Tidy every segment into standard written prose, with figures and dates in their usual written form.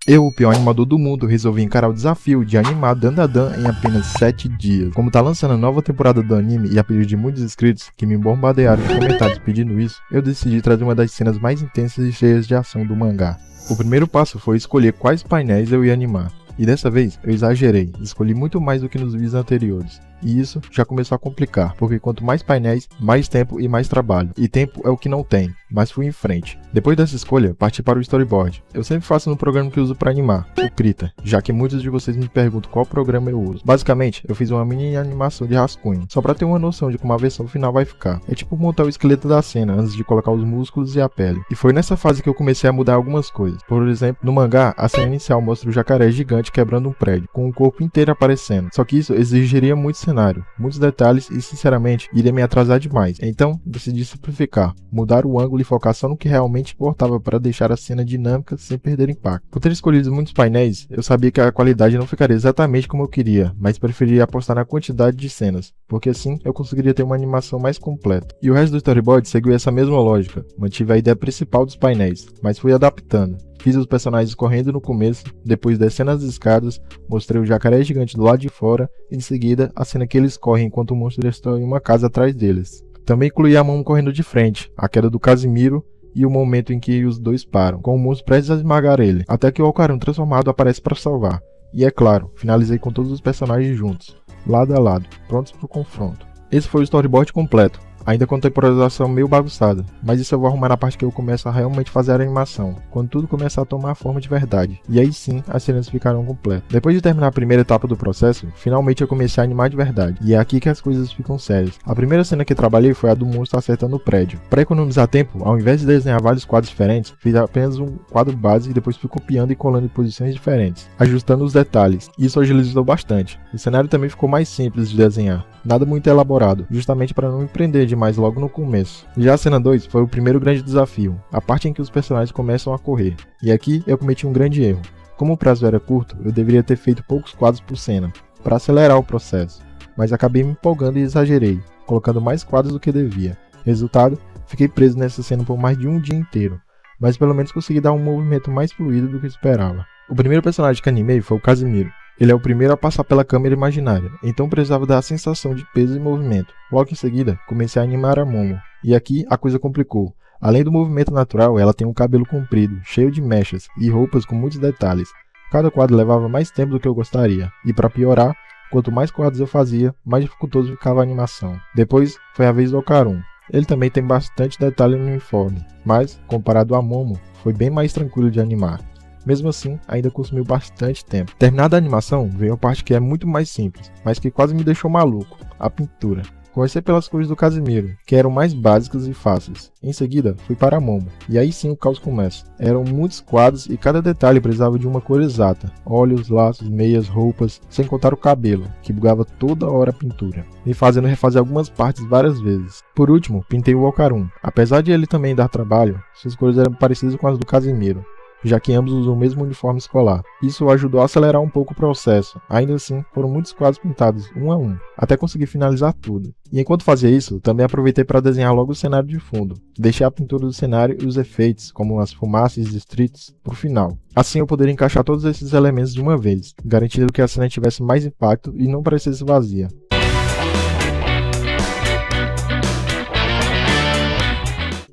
Eu, o pior animador do mundo, resolvi encarar o desafio de animar Dandadan em apenas 7 dias. Como tá lançando a nova temporada do anime e a pedido de muitos inscritos que me bombardearam em comentários pedindo isso, eu decidi trazer uma das cenas mais intensas e cheias de ação do mangá. O primeiro passo foi escolher quais painéis eu ia animar. E dessa vez eu exagerei, escolhi muito mais do que nos vídeos anteriores. E isso já começou a complicar, porque quanto mais painéis, mais tempo e mais trabalho. E tempo é o que não tem, mas fui em frente. Depois dessa escolha, parti para o storyboard. Eu sempre faço no programa que uso para animar, o Krita, já que muitos de vocês me perguntam qual programa eu uso. Basicamente, eu fiz uma mini animação de rascunho, só para ter uma noção de como a versão final vai ficar. É tipo montar o esqueleto da cena, antes de colocar os músculos e a pele. E foi nessa fase que eu comecei a mudar algumas coisas. Por exemplo, no mangá, a cena inicial mostra o jacaré gigante quebrando um prédio, com o corpo inteiro aparecendo. Só que isso exigiria muito cenário, muitos detalhes e sinceramente iria me atrasar demais. Então decidi simplificar, mudar o ângulo e focar só no que realmente importava para deixar a cena dinâmica sem perder impacto. Por ter escolhido muitos painéis, eu sabia que a qualidade não ficaria exatamente como eu queria, mas preferi apostar na quantidade de cenas, porque assim eu conseguiria ter uma animação mais completa. E o resto do storyboard seguiu essa mesma lógica, mantive a ideia principal dos painéis, mas fui adaptando. Fiz os personagens correndo no começo, depois descendo as escadas, mostrei o jacaré gigante do lado de fora e em seguida a cena que eles correm enquanto o monstro está em uma casa atrás deles. Também incluí a Momo correndo de frente, a queda do Casimiro e o momento em que os dois param, com o monstro prestes a esmagar ele, até que o Okarun transformado aparece para salvar. E é claro, finalizei com todos os personagens juntos, lado a lado, prontos para o confronto. Esse foi o storyboard completo. Ainda com temporização meio bagunçada, mas isso eu vou arrumar na parte que eu começo a realmente fazer a animação, quando tudo começar a tomar forma de verdade, e aí sim as cenas ficarão completas. Depois de terminar a primeira etapa do processo, finalmente eu comecei a animar de verdade, e é aqui que as coisas ficam sérias. A primeira cena que trabalhei foi a do monstro acertando o prédio. Para economizar tempo, ao invés de desenhar vários quadros diferentes, fiz apenas um quadro base e depois fui copiando e colando em posições diferentes, ajustando os detalhes. Isso agilizou bastante. O cenário também ficou mais simples de desenhar, nada muito elaborado, justamente para não me prender demais logo no começo. Já a cena 2 foi o primeiro grande desafio, a parte em que os personagens começam a correr. E aqui eu cometi um grande erro. Como o prazo era curto, eu deveria ter feito poucos quadros por cena, para acelerar o processo. Mas acabei me empolgando e exagerei, colocando mais quadros do que devia. Resultado, fiquei preso nessa cena por mais de um dia inteiro, mas pelo menos consegui dar um movimento mais fluido do que esperava. O primeiro personagem que animei foi o Casimiro. Ele é o primeiro a passar pela câmera imaginária, então precisava dar a sensação de peso e movimento. Logo em seguida, comecei a animar a Momo, e aqui a coisa complicou. Além do movimento natural, ela tem um cabelo comprido, cheio de mechas e roupas com muitos detalhes. Cada quadro levava mais tempo do que eu gostaria, e para piorar, quanto mais quadros eu fazia, mais dificultoso ficava a animação. Depois foi a vez do Okarun. Ele também tem bastante detalhe no uniforme, mas, comparado a Momo, foi bem mais tranquilo de animar. Mesmo assim, ainda consumiu bastante tempo. Terminada a animação, veio a parte que é muito mais simples, mas que quase me deixou maluco, a pintura. Comecei pelas cores do Casimiro, que eram mais básicas e fáceis. Em seguida, fui para a Momo, e aí sim o caos começa. Eram muitos quadros e cada detalhe precisava de uma cor exata. Olhos, laços, meias, roupas, sem contar o cabelo, que bugava toda hora a pintura, me fazendo refazer algumas partes várias vezes. Por último, pintei o Okarun. Apesar de ele também dar trabalho, suas cores eram parecidas com as do Casimiro, já que ambos usam o mesmo uniforme escolar. Isso ajudou a acelerar um pouco o processo. Ainda assim, foram muitos quadros pintados, um a um, até conseguir finalizar tudo. E enquanto fazia isso, também aproveitei para desenhar logo o cenário de fundo. Deixei a pintura do cenário e os efeitos, como as fumaças e distritos, para o final. Assim eu poderia encaixar todos esses elementos de uma vez, garantindo que a cena tivesse mais impacto e não parecesse vazia.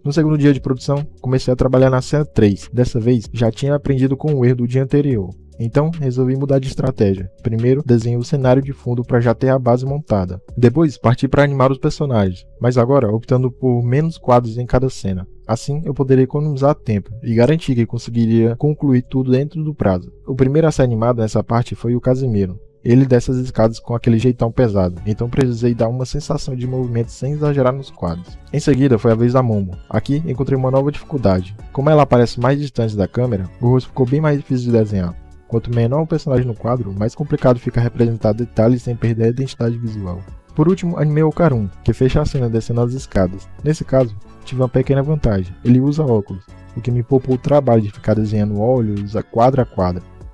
No segundo dia de produção, comecei a trabalhar na cena 3. Dessa vez, já tinha aprendido com o erro do dia anterior. Então, resolvi mudar de estratégia. Primeiro, desenhei o cenário de fundo para já ter a base montada. Depois, parti para animar os personagens, mas agora optando por menos quadros em cada cena. Assim, eu poderia economizar tempo e garantir que conseguiria concluir tudo dentro do prazo. O primeiro a ser animado nessa parte foi o Casimiro. Ele desce as escadas com aquele jeitão pesado, então precisei dar uma sensação de movimento sem exagerar nos quadros. Em seguida foi a vez da Momo. Aqui encontrei uma nova dificuldade. Como ela aparece mais distante da câmera, o rosto ficou bem mais difícil de desenhar. Quanto menor o personagem no quadro, mais complicado fica representar detalhes sem perder a identidade visual. Por último, animei o Okarun, que fecha a cena descendo as escadas. Nesse caso, tive uma pequena vantagem. Ele usa óculos, o que me poupou o trabalho de ficar desenhando olhos a quadro.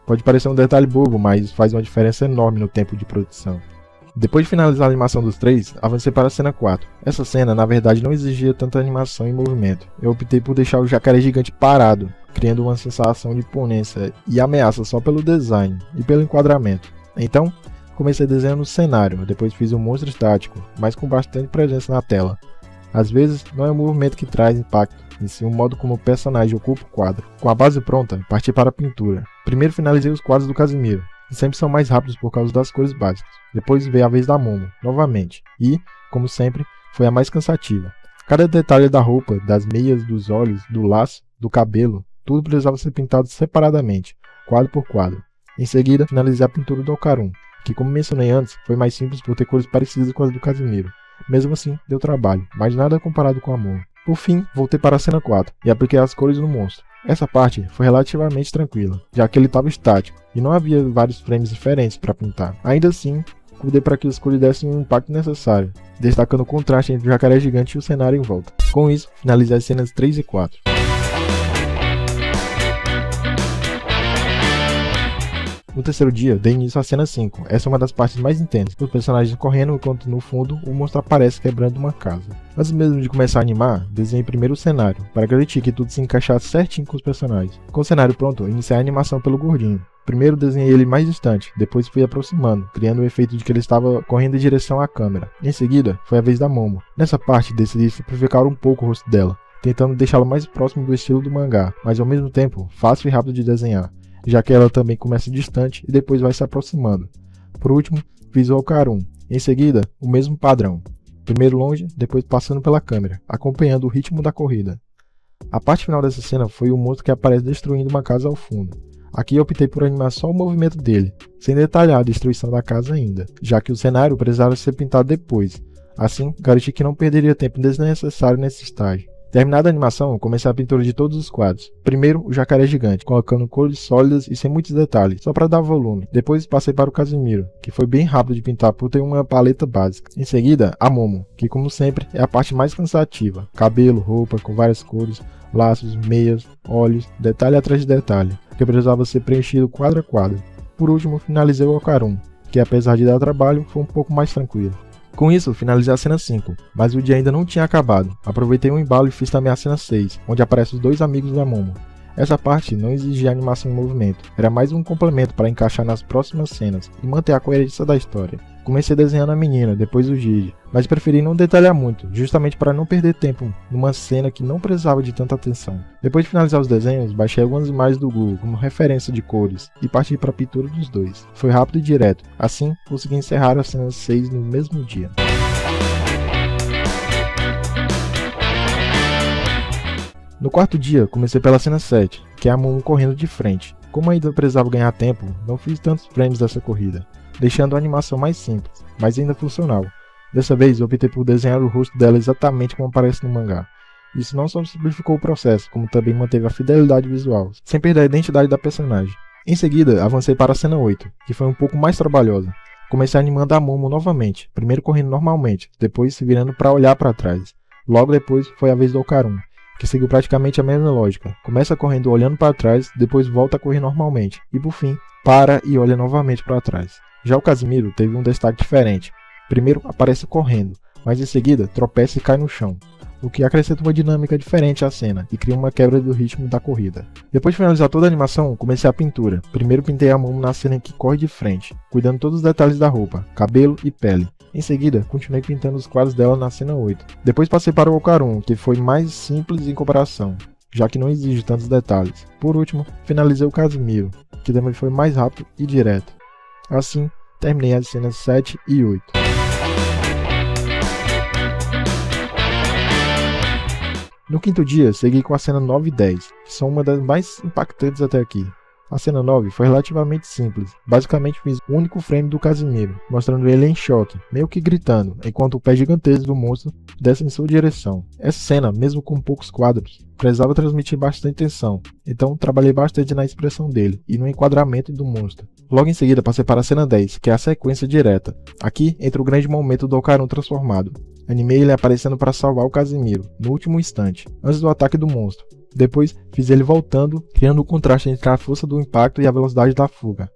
Pode parecer um detalhe bobo, mas faz uma diferença enorme no tempo de produção. Depois de finalizar a animação dos três, avancei para a cena 4. Essa cena, na verdade, não exigia tanta animação e movimento. Eu optei por deixar o jacaré gigante parado, criando uma sensação de imponência e ameaça só pelo design e pelo enquadramento. Então, comecei desenhando o cenário, depois fiz um monstro estático, mas com bastante presença na tela. Às vezes, não é o movimento que traz impacto, e sim o modo como o personagem ocupa o quadro. Com a base pronta, parti para a pintura. Primeiro finalizei os quadros do Casimiro, que sempre são mais rápidos por causa das cores básicas. Depois veio a vez da Momo, novamente, e, como sempre, foi a mais cansativa. Cada detalhe da roupa, das meias, dos olhos, do laço, do cabelo, tudo precisava ser pintado separadamente, quadro por quadro. Em seguida, finalizei a pintura do Ocarun, que, como mencionei antes, foi mais simples por ter cores parecidas com as do Casimiro. Mesmo assim, deu trabalho, mas nada comparado com a Momo. Por fim, voltei para a cena 4 e apliquei as cores no monstro. Essa parte foi relativamente tranquila, já que ele estava estático e não havia vários frames diferentes para pintar. Ainda assim, cuidei para que as cores dessem o impacto necessário, destacando o contraste entre o jacaré gigante e o cenário em volta. Com isso, finalizei as cenas 3 e 4. No terceiro dia, dei início à cena 5. Essa é uma das partes mais intensas, os personagens correndo enquanto no fundo o monstro aparece quebrando uma casa. Antes mesmo de começar a animar, desenhei primeiro o cenário, para garantir que tudo se encaixasse certinho com os personagens. Com o cenário pronto, iniciei a animação pelo gordinho. Primeiro desenhei ele mais distante, depois fui aproximando, criando o efeito de que ele estava correndo em direção à câmera. Em seguida, foi a vez da Momo. Nessa parte, decidi simplificar um pouco o rosto dela, tentando deixá-lo mais próximo do estilo do mangá, mas ao mesmo tempo, fácil e rápido de desenhar, já que ela também começa distante e depois vai se aproximando. Por último, fiz o Ocarun. Em seguida, o mesmo padrão. Primeiro longe, depois passando pela câmera, acompanhando o ritmo da corrida. A parte final dessa cena foi o monstro que aparece destruindo uma casa ao fundo. Aqui eu optei por animar só o movimento dele, sem detalhar a destruição da casa ainda, já que o cenário precisava ser pintado depois. Assim, garanti que não perderia tempo desnecessário nesse estágio. Terminada a animação, comecei a pintura de todos os quadros. Primeiro, o jacaré gigante, colocando cores sólidas e sem muitos detalhes, só para dar volume. Depois passei para o Casimiro, que foi bem rápido de pintar por ter uma paleta básica. Em seguida, a Momo, que como sempre é a parte mais cansativa. Cabelo, roupa com várias cores, laços, meias, olhos, detalhe atrás de detalhe, que precisava ser preenchido quadro a quadro. Por último, finalizei o Ocarun, que apesar de dar trabalho, foi um pouco mais tranquilo. Com isso, finalizei a cena 5, mas o dia ainda não tinha acabado. Aproveitei um embalo e fiz também a cena 6, onde aparecem os dois amigos da Momo. Essa parte não exigia animação em movimento, era mais um complemento para encaixar nas próximas cenas e manter a coerência da história. Comecei desenhando a menina, depois o Gigi, mas preferi não detalhar muito, justamente para não perder tempo numa cena que não precisava de tanta atenção. Depois de finalizar os desenhos, baixei algumas imagens do Google como referência de cores e parti para a pintura dos dois. Foi rápido e direto, assim consegui encerrar a cena 6 no mesmo dia. No quarto dia, comecei pela cena 7, que é a Momo correndo de frente. Como ainda precisava ganhar tempo, não fiz tantos frames dessa corrida, deixando a animação mais simples, mas ainda funcional. Dessa vez, optei por desenhar o rosto dela exatamente como aparece no mangá. Isso não só simplificou o processo, como também manteve a fidelidade visual, sem perder a identidade da personagem. Em seguida, avancei para a cena 8, que foi um pouco mais trabalhosa. Comecei animando a Momo novamente, primeiro correndo normalmente, depois se virando para olhar para trás. Logo depois, foi a vez do Ocarun, que seguiu praticamente a mesma lógica. Começa correndo olhando para trás, depois volta a correr normalmente, e por fim, para e olha novamente para trás. Já o Casimiro teve um destaque diferente. Primeiro aparece correndo, mas em seguida tropeça e cai no chão, o que acrescenta uma dinâmica diferente à cena e cria uma quebra do ritmo da corrida. Depois de finalizar toda a animação, comecei a pintura. Primeiro pintei a Momo na cena em que corre de frente, cuidando todos os detalhes da roupa, cabelo e pele. Em seguida, continuei pintando os quadros dela na cena 8. Depois passei para o Ocarun, que foi mais simples em comparação, já que não exige tantos detalhes. Por último, finalizei o Casimiro, que também foi mais rápido e direto. Assim, terminei as cenas 7 e 8. No quinto dia, segui com a cena 9 e 10, que são uma das mais impactantes até aqui. A cena 9 foi relativamente simples, basicamente fiz um único frame do Casimiro, mostrando ele em choque, meio que gritando, enquanto o pé gigantesco do monstro desce em sua direção. Essa cena, mesmo com poucos quadros, precisava transmitir bastante tensão, então trabalhei bastante na expressão dele e no enquadramento do monstro. Logo em seguida passei para a cena 10, que é a sequência direta. Aqui entra o grande momento do Ocarun transformado. Animei ele aparecendo para salvar o Casimiro, no último instante, antes do ataque do monstro. Depois fiz ele voltando, criando o contraste entre a força do impacto e a velocidade da fuga.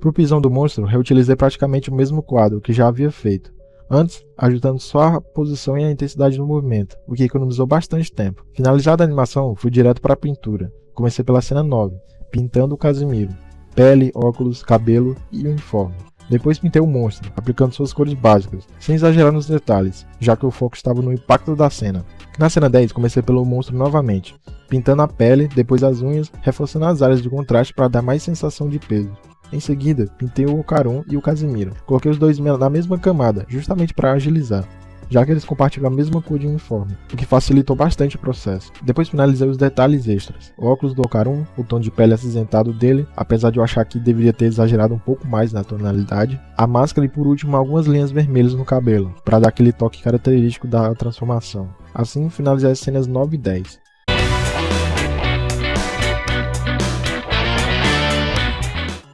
Para o pisão do monstro, reutilizei praticamente o mesmo quadro que já havia feito, antes ajustando só a posição e a intensidade do movimento, o que economizou bastante tempo. Finalizada a animação, fui direto para a pintura. Comecei pela cena 9, pintando o Casimiro, pele, óculos, cabelo e uniforme. Depois pintei o monstro, aplicando suas cores básicas, sem exagerar nos detalhes, já que o foco estava no impacto da cena. Na cena 10, comecei pelo monstro novamente, pintando a pele, depois as unhas, reforçando as áreas de contraste para dar mais sensação de peso. Em seguida, pintei o Ocaron e o Casimiro. Coloquei os dois na mesma camada, justamente para agilizar, já que eles compartilham a mesma cor de uniforme, o que facilitou bastante o processo. Depois finalizei os detalhes extras. O óculos do Ocaron, o tom de pele acinzentado dele, apesar de eu achar que deveria ter exagerado um pouco mais na tonalidade. A máscara e por último algumas linhas vermelhas no cabelo, para dar aquele toque característico da transformação. Assim finalizei as cenas 9 e 10.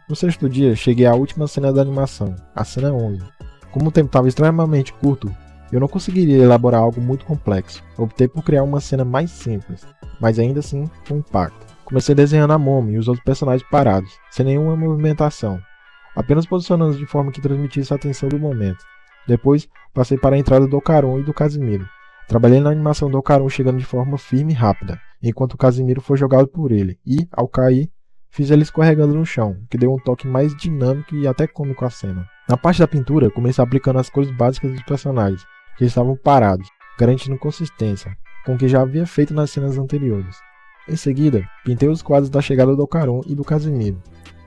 No sexto dia, cheguei à última cena da animação, a cena 11. Como o tempo estava extremamente curto, eu não conseguiria elaborar algo muito complexo. Optei por criar uma cena mais simples, mas ainda assim com impacto. Comecei desenhando a Momo e os outros personagens parados, sem nenhuma movimentação, apenas posicionando de forma que transmitisse a atenção do momento. Depois, passei para a entrada do Ocaron e do Casimiro. Trabalhei na animação do Ocaron chegando de forma firme e rápida, enquanto o Casimiro foi jogado por ele e, ao cair, fiz ele escorregando no chão, que deu um toque mais dinâmico e até cômico à cena. Na parte da pintura, comecei aplicando as cores básicas dos personagens, que estavam parados, garantindo consistência, com o que já havia feito nas cenas anteriores. Em seguida, pintei os quadros da chegada do Ocaron e do Casimiro,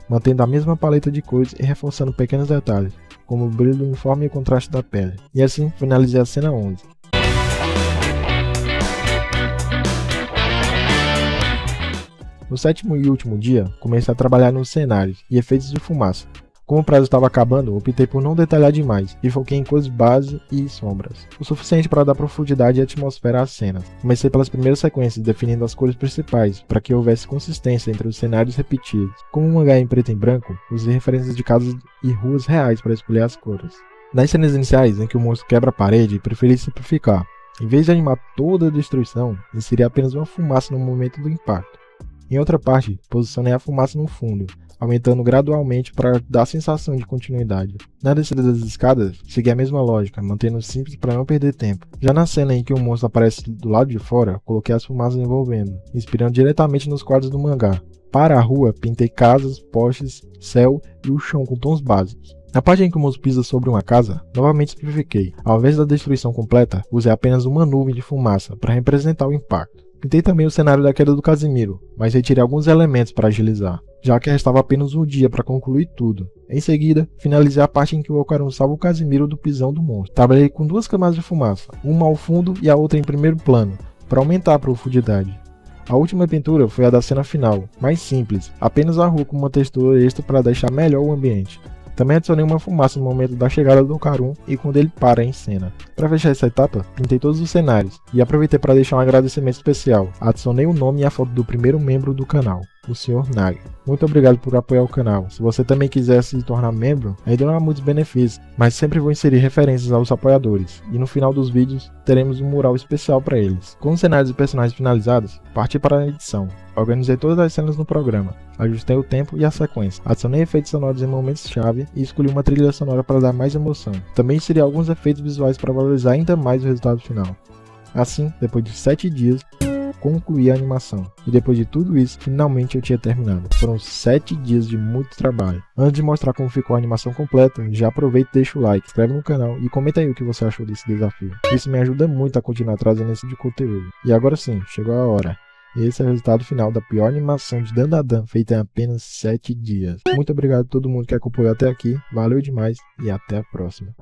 mantendo a mesma paleta de cores e reforçando pequenos detalhes, como o brilho do uniforme e o contraste da pele. E assim finalizei a cena 11. No sétimo e último dia, comecei a trabalhar nos cenários e efeitos de fumaça. Como o prazo estava acabando, optei por não detalhar demais e foquei em cores base e sombras, o suficiente para dar profundidade e atmosfera às cenas. Comecei pelas primeiras sequências, definindo as cores principais, para que houvesse consistência entre os cenários repetidos. Como o mangá é em preto e branco, usei referências de casas e ruas reais para escolher as cores. Nas cenas iniciais, em que o monstro quebra a parede, preferi simplificar. Em vez de animar toda a destruição, inseri apenas uma fumaça no momento do impacto. Em outra parte, posicionei a fumaça no fundo, aumentando gradualmente para dar a sensação de continuidade. Na descida das escadas, segui a mesma lógica, mantendo simples para não perder tempo. Já na cena em que o monstro aparece do lado de fora, coloquei as fumaças envolvendo, inspirando diretamente nos quadros do mangá. Para a rua, pintei casas, postes, céu e o chão com tons básicos. Na parte em que o monstro pisa sobre uma casa, novamente simplifiquei. Ao invés da destruição completa, usei apenas uma nuvem de fumaça para representar o impacto. Pintei também o cenário da queda do Casimiro, mas retirei alguns elementos para agilizar, já que restava apenas um dia para concluir tudo. Em seguida, finalizei a parte em que o Ocaron salva o Casimiro do pisão do monstro. Trabalhei com duas camadas de fumaça, uma ao fundo e a outra em primeiro plano, para aumentar a profundidade. A última pintura foi a da cena final, mais simples, apenas a rua com uma textura extra para deixar melhor o ambiente. Também adicionei uma fumaça no momento da chegada do Ocaron e quando ele para em cena. Para fechar essa etapa, pintei todos os cenários e aproveitei para deixar um agradecimento especial. Adicionei o nome e a foto do primeiro membro do canal, o Sr. Naga. Muito obrigado por apoiar o canal. Se você também quiser se tornar membro, ainda não há muitos benefícios, mas sempre vou inserir referências aos apoiadores, e no final dos vídeos teremos um mural especial para eles. Com os cenários e personagens finalizados, parti para a edição. Organizei todas as cenas no programa, ajustei o tempo e a sequência, adicionei efeitos sonoros em momentos-chave e escolhi uma trilha sonora para dar mais emoção. Também inseri alguns efeitos visuais para valorizar ainda mais o resultado final. Assim, depois de 7 dias, concluí a animação. E depois de tudo isso, finalmente eu tinha terminado. Foram 7 dias de muito trabalho. Antes de mostrar como ficou a animação completa, já aproveita e deixa o like, inscreve no canal e comenta aí o que você achou desse desafio. Isso me ajuda muito a continuar trazendo esse tipo de conteúdo. E agora sim, chegou a hora. Esse é o resultado final da pior animação de Dandadan, feita em apenas 7 dias. Muito obrigado a todo mundo que acompanhou até aqui, valeu demais e até a próxima.